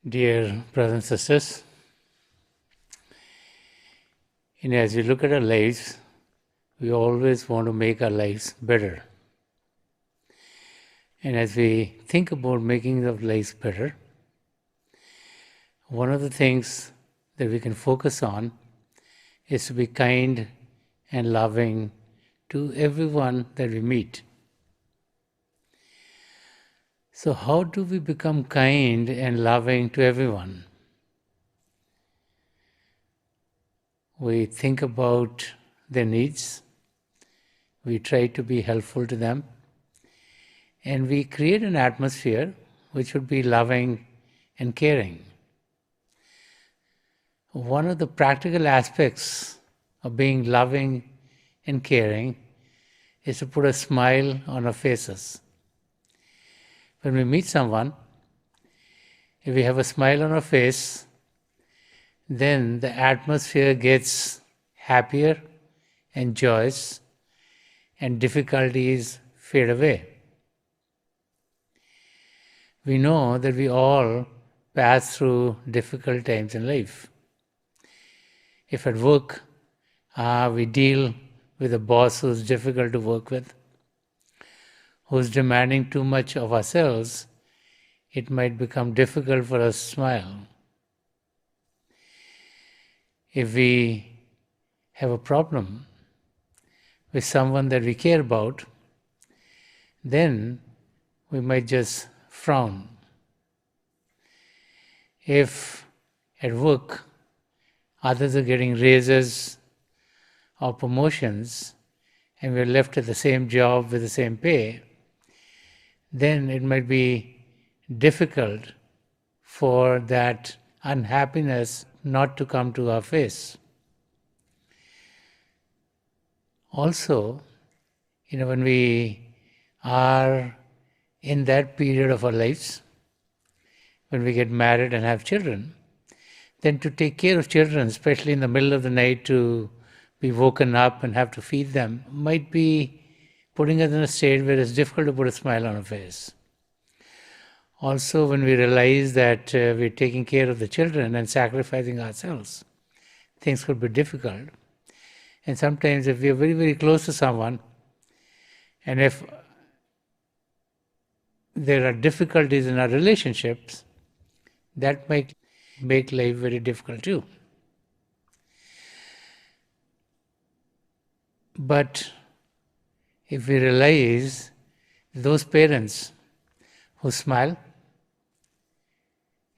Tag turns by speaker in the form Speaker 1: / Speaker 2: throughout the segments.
Speaker 1: Dear brothers and sisters, as we look at our lives, we always want to make our lives better. And as we think about making our lives better, one of the things that we can focus on is to be kind and loving to everyone that we meet. So how do we become kind and loving to everyone? We think about their needs, we try to be helpful to them, and we create an atmosphere which would be loving and caring. One of the practical aspects of being loving and caring is to put a smile on our faces. When we meet someone, if we have a smile on our face, then the atmosphere gets happier and joyous, and difficulties fade away. We know that we all pass through difficult times in life. If at work we deal with a boss who's difficult to work with, who's demanding too much of ourselves, it might become difficult for us to smile. If we have a problem with someone that we care about, then we might just frown. If at work others are getting raises or promotions and we're left at the same job with the same pay, then it might be difficult for that unhappiness not to come to our face. Also, when we are in that period of our lives, when we get married and have children, then to take care of children, especially in the middle of the night, to be woken up and have to feed them, might be putting us in a state where it's difficult to put a smile on our face. Also, when we realize that we're taking care of the children and sacrificing ourselves, things could be difficult. And sometimes if we are very, very close to someone, and if there are difficulties in our relationships, that might make life very difficult too. But if we realize those parents who smile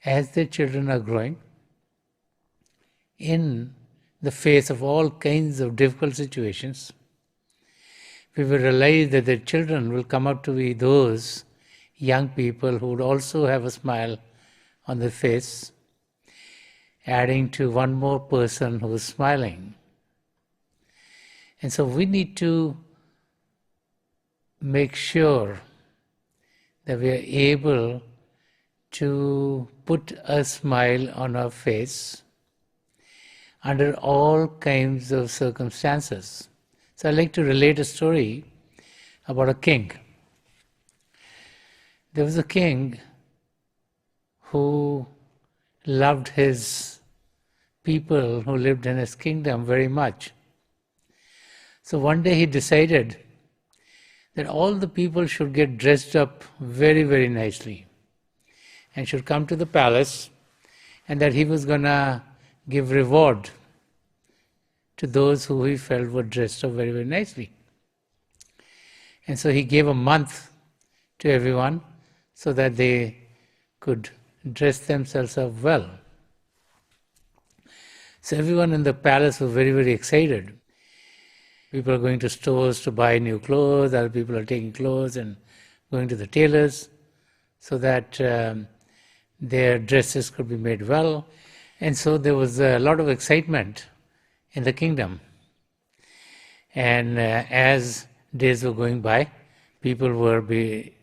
Speaker 1: as their children are growing in the face of all kinds of difficult situations, we will realize that their children will come out to be those young people who would also have a smile on their face, adding to one more person who is smiling. And so we need to make sure that we are able to put a smile on our face under all kinds of circumstances. So I'd like to relate a story about a king. There was a king who loved his people who lived in his kingdom very much. So one day he decided that all the people should get dressed up very, very nicely and should come to the palace, and that he was going to give reward to those who he felt were dressed up very, very nicely. And so he gave a month to everyone so that they could dress themselves up well. So everyone in the palace was very, very excited. People are going to stores to buy new clothes, other people are taking clothes and going to the tailors so that their dresses could be made well. And so there was a lot of excitement in the kingdom. And as days were going by, people were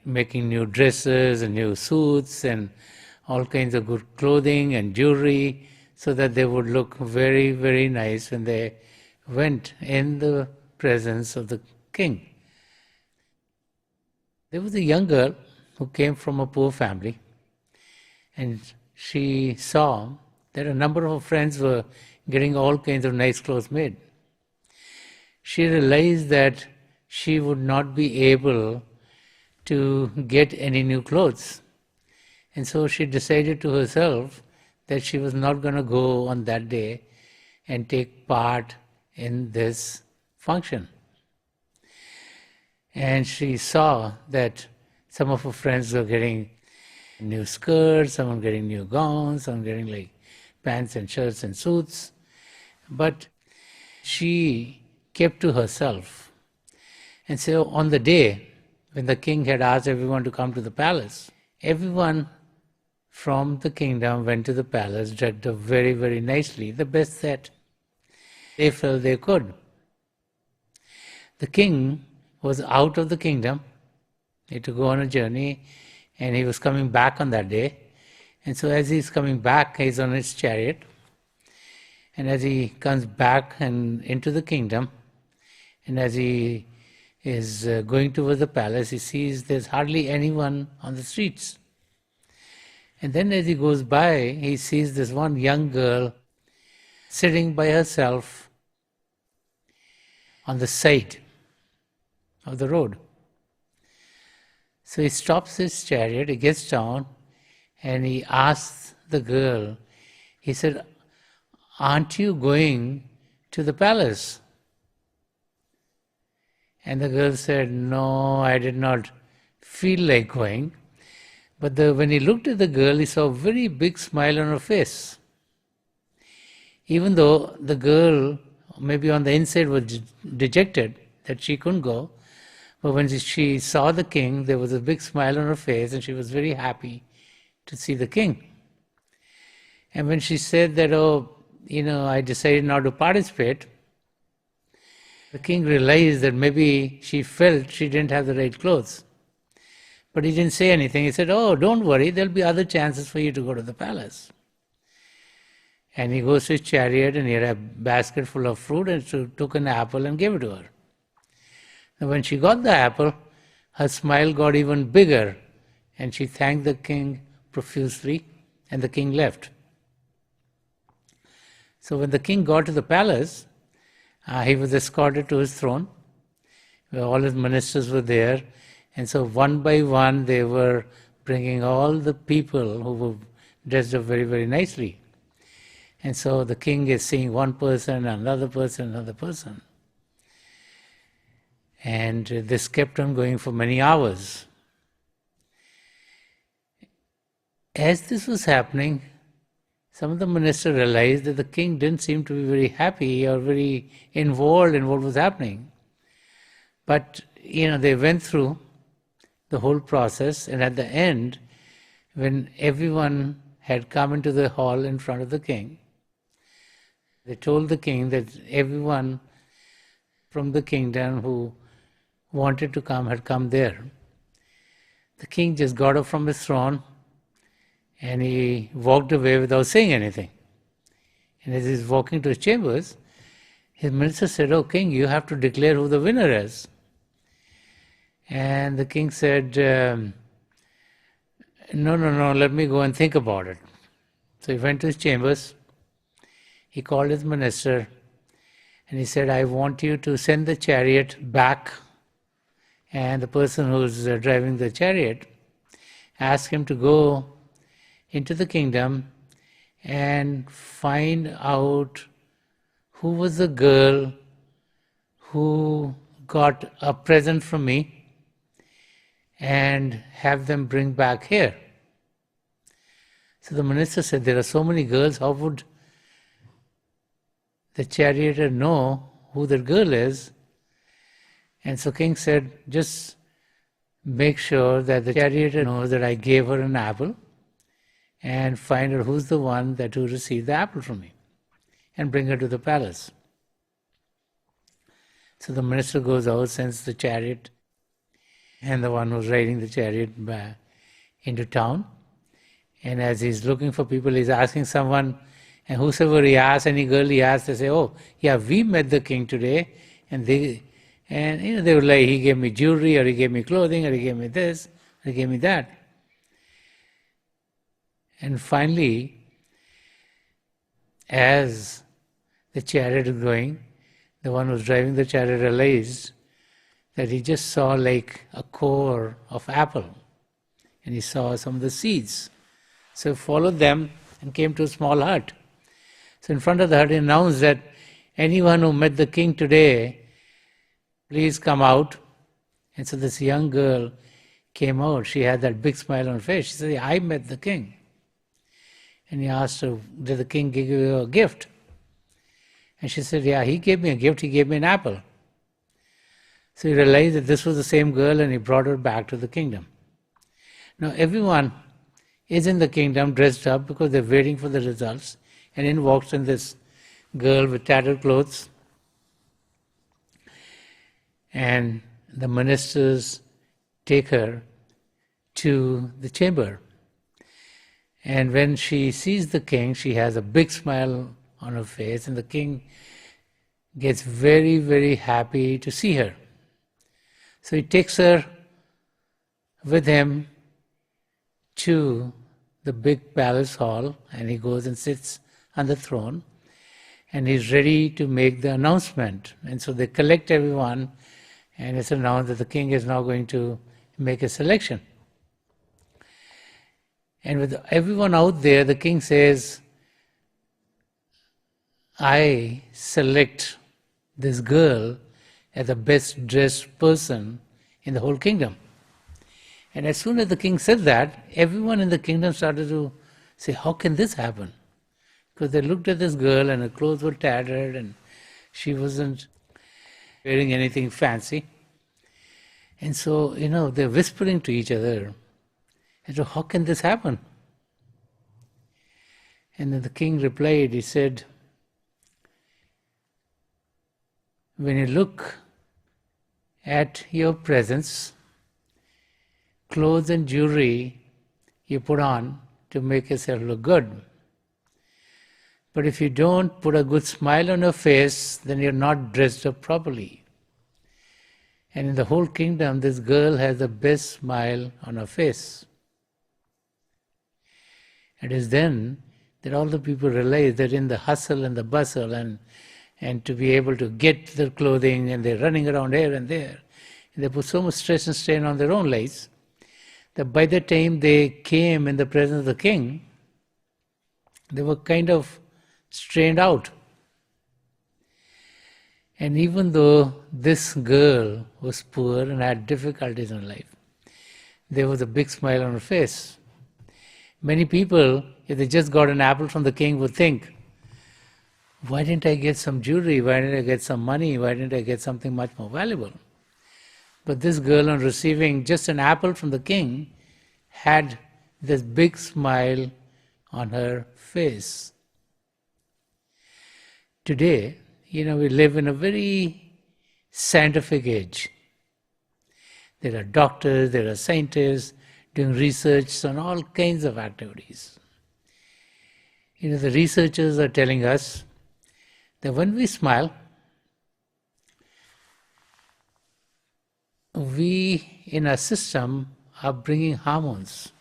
Speaker 1: making new dresses and new suits and all kinds of good clothing and jewelry so that they would look very, very nice when they went in the presence of the king. There was a young girl who came from a poor family, and she saw that a number of her friends were getting all kinds of nice clothes made. She realized that she would not be able to get any new clothes. And so she decided to herself that she was not going to go on that day and take part in this function. And she saw that some of her friends were getting new skirts, someone getting new gowns, someone getting like pants and shirts and suits. But she kept to herself. And so on the day when the king had asked everyone to come to the palace, everyone from the kingdom went to the palace, dressed up very, very nicely, the best that they felt they could. The king was out of the kingdom. He had to go on a journey, and he was coming back on that day. And so as he's coming back, he's on his chariot. And as he comes back and into the kingdom, and as he is going towards the palace, he sees there's hardly anyone on the streets. And then as he goes by, he sees this one young girl sitting by herself on the side of the road. So he stops his chariot, he gets down, and he asks the girl, he said, "Aren't you going to the palace?" And the girl said, "No, I did not feel like going." But when he looked at the girl, he saw a very big smile on her face. Even though the girl, maybe on the inside, was dejected that she couldn't go, but when she saw the king, there was a big smile on her face, and she was very happy to see the king. And when she said that, I decided not to participate, the king realized that maybe she felt she didn't have the right clothes. But he didn't say anything. He said, "Oh, don't worry, there'll be other chances for you to go to the palace." And he goes to his chariot, and he had a basket full of fruit, and took an apple and gave it to her. And when she got the apple, her smile got even bigger, and she thanked the king profusely, and the king left. So when the king got to the palace, he was escorted to his throne, where all his ministers were there. And so one by one they were bringing all the people who were dressed up very, very nicely. And so the king is seeing one person, another person, another person. And this kept on going for many hours. As this was happening, some of the ministers realized that the king didn't seem to be very happy or very involved in what was happening. But, they went through the whole process, and at the end, when everyone had come into the hall in front of the king, they told the king that everyone from the kingdom who wanted to come had come there. The king just got up from his throne and he walked away without saying anything. And as he's walking to his chambers, his minister said, "Oh, king, you have to declare who the winner is." And the king said, No, let me go and think about it. So he went to his chambers, he called his minister, and he said, "I want you to send the chariot back, and the person who's driving the chariot, ask him to go into the kingdom and find out who was the girl who got a present from me, and have them bring back here." So the minister said, "There are so many girls, how would the charioteer know who that girl is?" And so king said, "Just make sure that the charioteer knows that I gave her an apple, and find out who's the one who received the apple from me, and bring her to the palace." So the minister goes out, sends the chariot, and the one who's riding the chariot back into town. And as he's looking for people, he's asking someone, and whosoever he asks, any girl he asks, they say, "Oh, yeah, we met the king today," and they were like, "He gave me jewelry, or he gave me clothing, or he gave me this, or he gave me that." And finally, as the chariot is going, the one who's driving the chariot realized that he just saw like a core of apple, and he saw some of the seeds. So he followed them and came to a small hut. So in front of the hut he announced that anyone who met the king today, please come out. And so this young girl came out. She had that big smile on her face. She said, I met the king. And he asked her, did the king give you a gift? And she said, yeah, he gave me a gift. He gave me an apple. So he realized that this was the same girl, and he brought her back to the kingdom. Now everyone is in the kingdom dressed up because they're waiting for the results. And in walks in this girl with tattered clothes. And the ministers take her to the chamber. And when she sees the king, she has a big smile on her face, and the king gets very, very happy to see her. So he takes her with him to the big palace hall, and he goes and sits on the throne, and he's ready to make the announcement. And so they collect everyone, and it's announced that the king is now going to make a selection. And with everyone out there, the king says, I select this girl as the best dressed person in the whole kingdom. And as soon as the king said that, everyone in the kingdom started to say, how can this happen? Because they looked at this girl and her clothes were tattered and she wasn't wearing anything fancy. And so, they're whispering to each other, and so how can this happen? And then the king replied, he said, when you look at your presence, clothes and jewelry you put on to make yourself look good. But if you don't put a good smile on your face, then you're not dressed up properly. And in the whole kingdom, this girl has the best smile on her face. It is then that all the people realize that in the hustle and the bustle and to be able to get their clothing, and they're running around here and there, and they put so much stress and strain on their own lives, that by the time they came in the presence of the king, they were kind of strained out. And even though this girl was poor and had difficulties in life, there was a big smile on her face. Many people, if they just got an apple from the king, would think, why didn't I get some jewelry? Why didn't I get some money? Why didn't I get something much more valuable? But this girl, on receiving just an apple from the king, had this big smile on her face. Today, we live in a very scientific age. There are doctors, there are scientists doing research on all kinds of activities. The researchers are telling us that when we smile, we in our system are bringing hormones.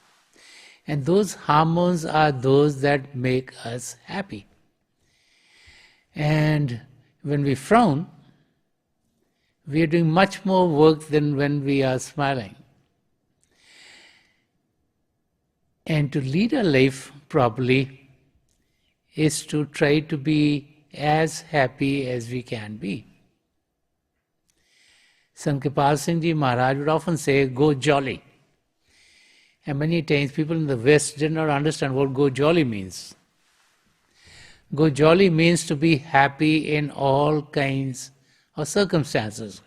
Speaker 1: And those hormones are those that make us happy. And when we frown, we are doing much more work than when we are smiling. And to lead a life properly is to try to be as happy as we can be. Sant Rajinder Singh Maharaj would often say, go jolly. And many times people in the West did not understand what go jolly means. Go jolly means to be happy in all kinds of circumstances.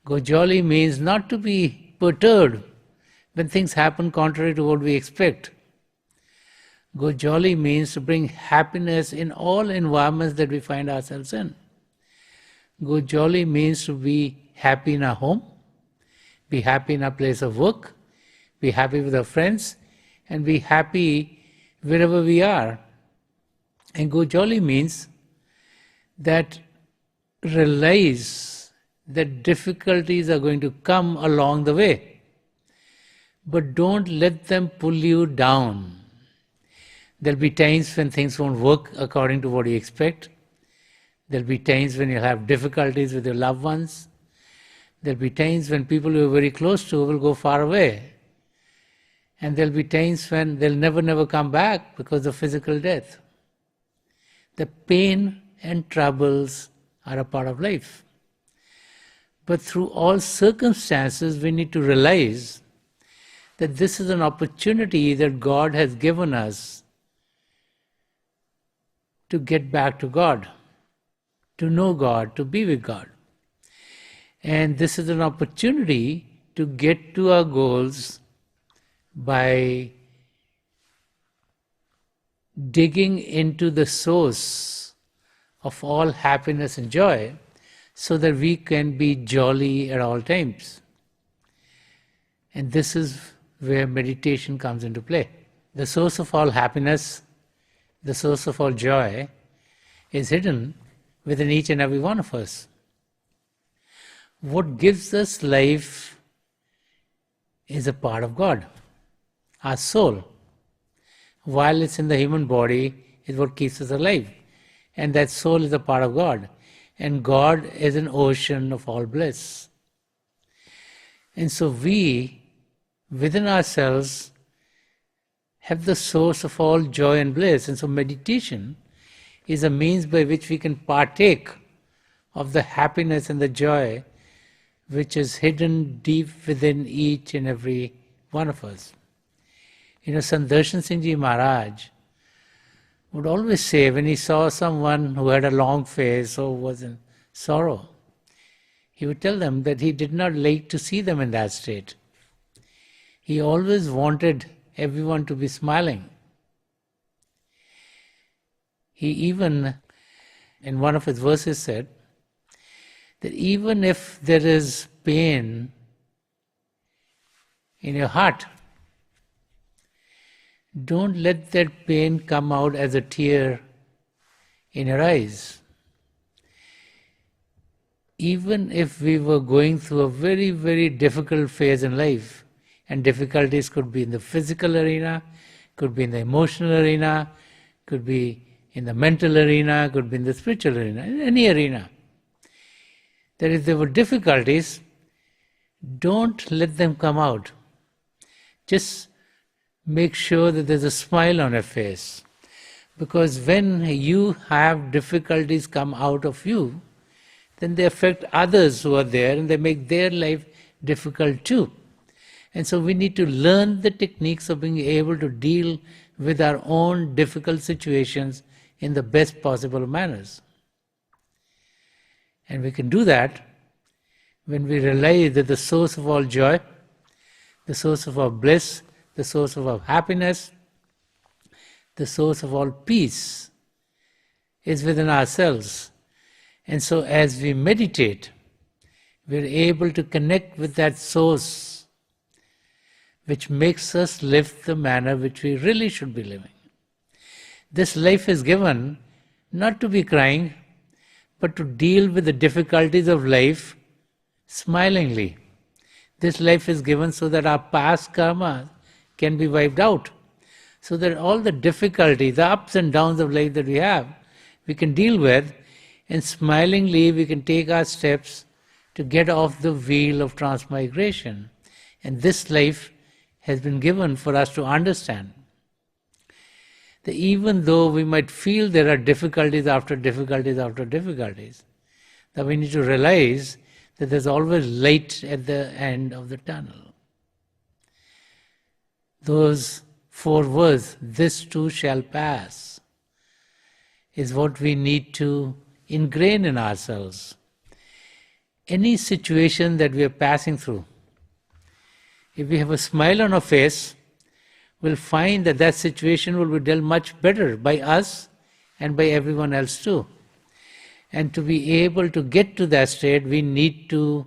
Speaker 1: Go jolly means not to be perturbed when things happen contrary to what we expect. Go jolly means to bring happiness in all environments that we find ourselves in. Go jolly means to be happy in our home, be happy in our place of work, be happy with our friends, and be happy wherever we are. And go jolly means that realize that difficulties are going to come along the way, but don't let them pull you down. There'll be times when things won't work according to what you expect. There'll be times when you'll have difficulties with your loved ones. There'll be times when people you're very close to will go far away. And there'll be times when they'll never come back because of physical death. The pain and troubles are a part of life. But through all circumstances, we need to realize that this is an opportunity that God has given us to get back to God, to know God, to be with God. And this is an opportunity to get to our goals by digging into the source of all happiness and joy so that we can be jolly at all times. And this is where meditation comes into play. The source of all happiness, the source of all joy is hidden within each and every one of us. What gives us life is a part of God. Our soul, while it's in the human body, is what keeps us alive. And that soul is a part of God. And God is an ocean of all bliss. And so we, within ourselves, have the source of all joy and bliss. And so meditation is a means by which we can partake of the happiness and the joy which is hidden deep within each and every one of us. Sant Rajinder Singh Maharaj would always say, when he saw someone who had a long face or was in sorrow, he would tell them that he did not like to see them in that state. He always wanted everyone to be smiling. He even, in one of his verses, said that even if there is pain in your heart, don't let that pain come out as a tear in your eyes. Even if we were going through a very difficult phase in life, and difficulties could be in the physical arena, could be in the emotional arena, could be in the mental arena, could be in the spiritual arena, in any arena, that if there were difficulties, don't let them come out. Just make sure that there's a smile on your face. Because when you have difficulties come out of you, then they affect others who are there and they make their life difficult too. And so we need to learn the techniques of being able to deal with our own difficult situations in the best possible manners. And we can do that when we realize that the source of all joy, the source of all bliss, the source of all happiness, the source of all peace is within ourselves. And so as we meditate, we're able to connect with that source which makes us live the manner which we really should be living. This life is given not to be crying, but to deal with the difficulties of life smilingly. This life is given so that our past karma can be wiped out, so that all the difficulties, the ups and downs of life that we have, we can deal with, and smilingly we can take our steps to get off the wheel of transmigration. And this life has been given for us to understand that even though we might feel there are difficulties after difficulties after difficulties, that we need to realize that there's always light at the end of the tunnel. Those 4 words, "this too shall pass," is what we need to ingrain in ourselves. Any situation that we are passing through, if we have a smile on our face, we'll find that that situation will be dealt much better by us and by everyone else too. And to be able to get to that state, we need to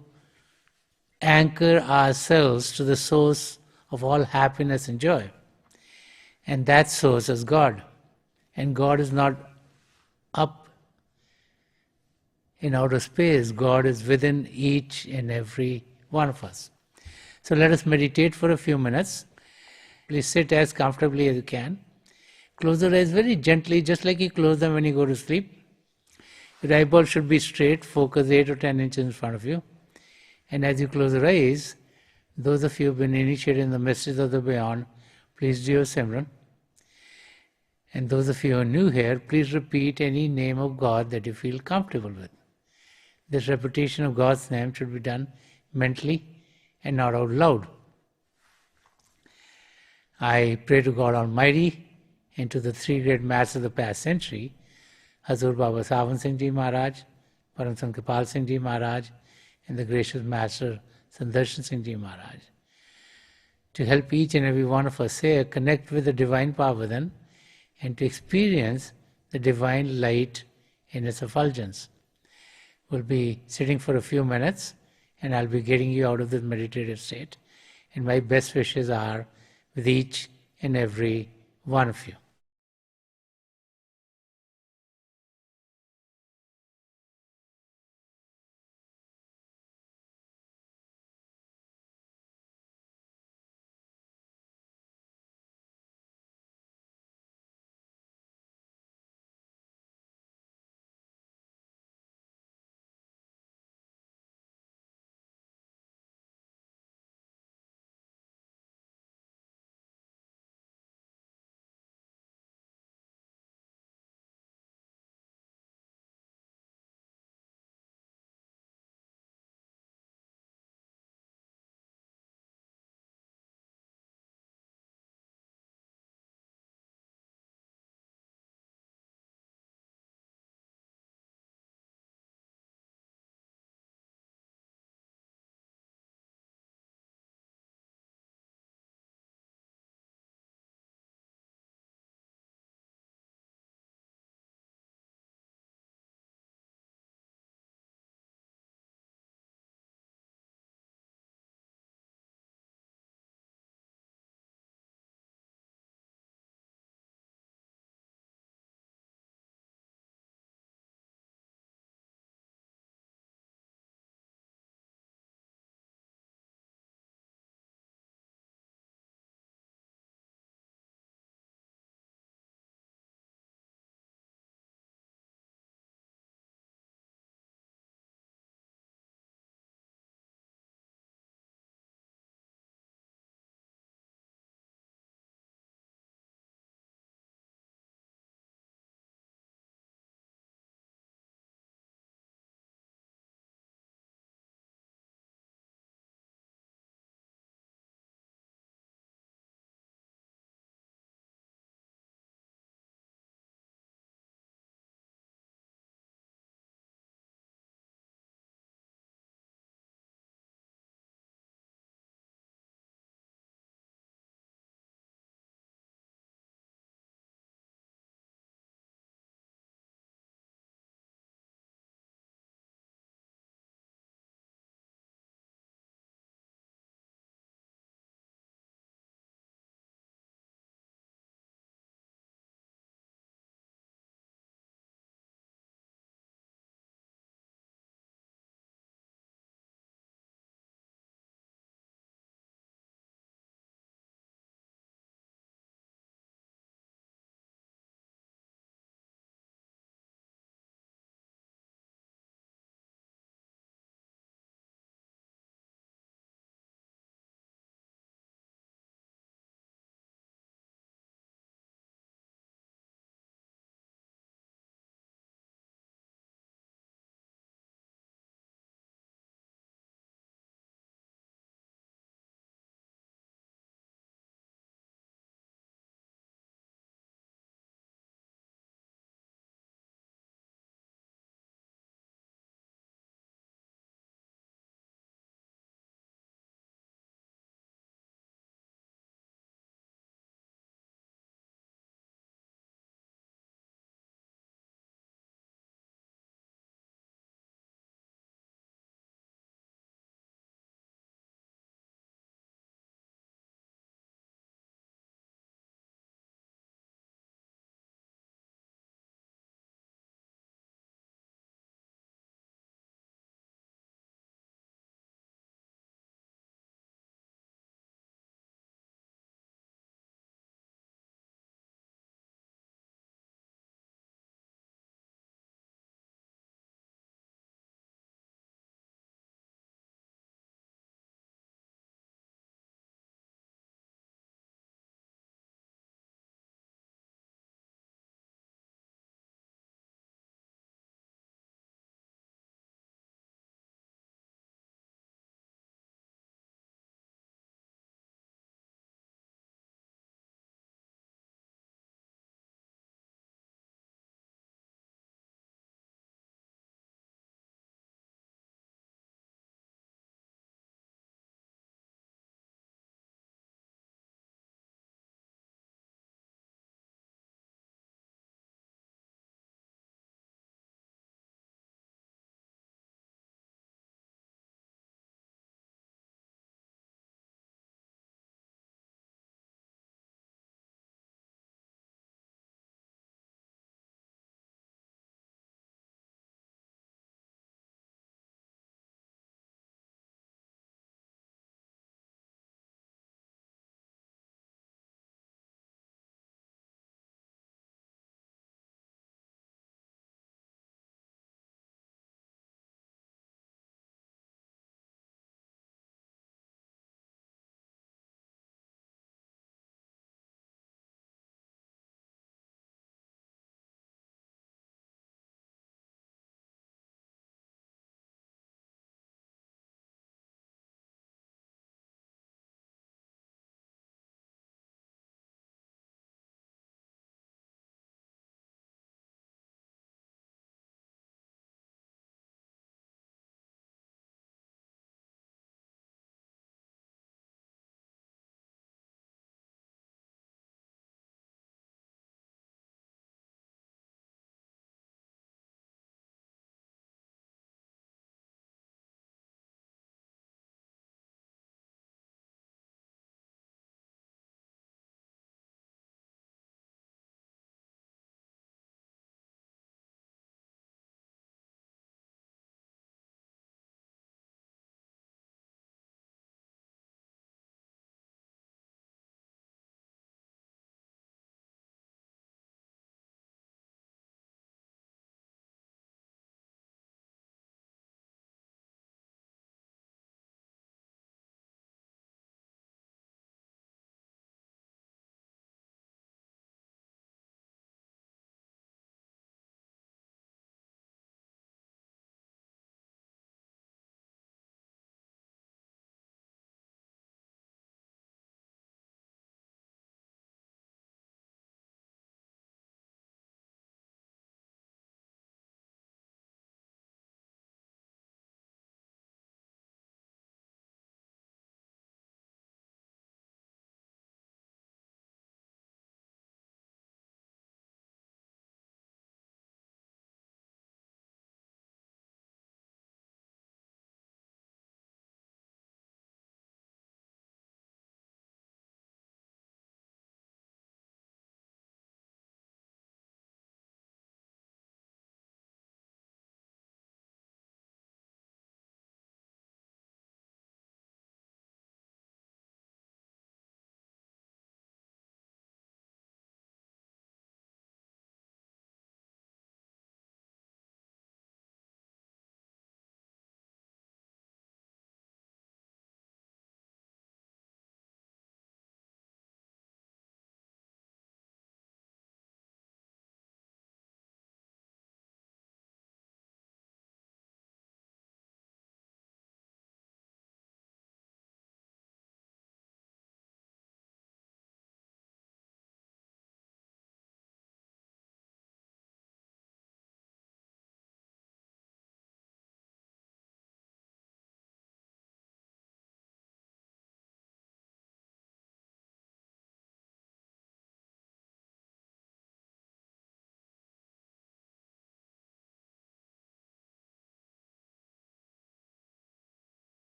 Speaker 1: anchor ourselves to the source of all happiness and joy. And that source is God. And God is not up in outer space. God is within each and every one of us. So let us meditate for a few minutes. Please sit as comfortably as you can. Close the eyes very gently, just like you close them when you go to sleep. Your eyeball should be straight, focus 8 or 10 inches in front of you. And as you close your eyes, those of you who have been initiated in the mysteries of the beyond, please do your Simran. And those of you who are new here, please repeat any name of God that you feel comfortable with. This repetition of God's name should be done mentally and not out loud. I pray to God Almighty and to the three great masters of the past century, Hazur Baba Savan Singh Ji Maharaj, Param Sant Kripal Singh Ji Maharaj, and the gracious Master Sant Darshan Singh Ji Maharaj, to help each and every one of us here connect with the divine power then, and to experience the divine light in its effulgence. We'll be sitting for a few minutes and I'll be getting you out of this meditative state. And my best wishes are with each and every one of you.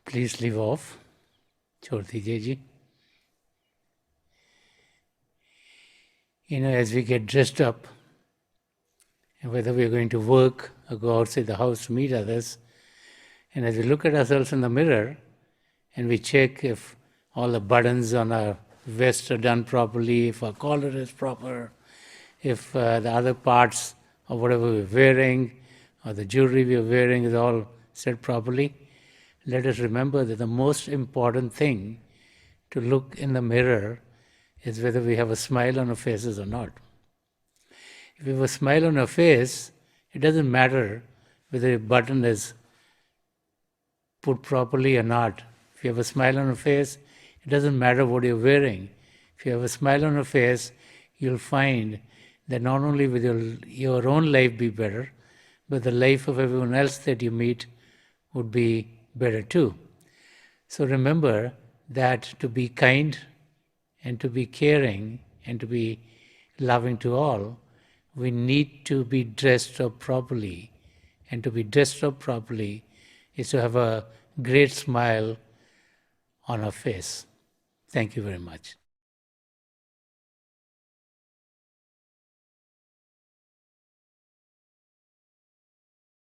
Speaker 1: Please leave off. Chhod dijiye ji. As we get dressed up, and whether we are going to work or go outside the house to meet others, and as we look at ourselves in the mirror, and we check if all the buttons on our vest are done properly, if our collar is proper, if the other parts of whatever we're wearing or the jewelry we're wearing is all set properly, let us remember that the most important thing to look in the mirror is whether we have a smile on our faces or not. If we have a smile on our face, it doesn't matter whether a button is put properly or not. If you have a smile on your face, it doesn't matter what you're wearing. If you have a smile on your face, you'll find that not only will your own life be better, but the life of everyone else that you meet would be better too. So remember that to be kind and to be caring and to be loving to all, we need to be dressed up properly. And to be dressed up properly is to have a great smile on our face. Thank you very much.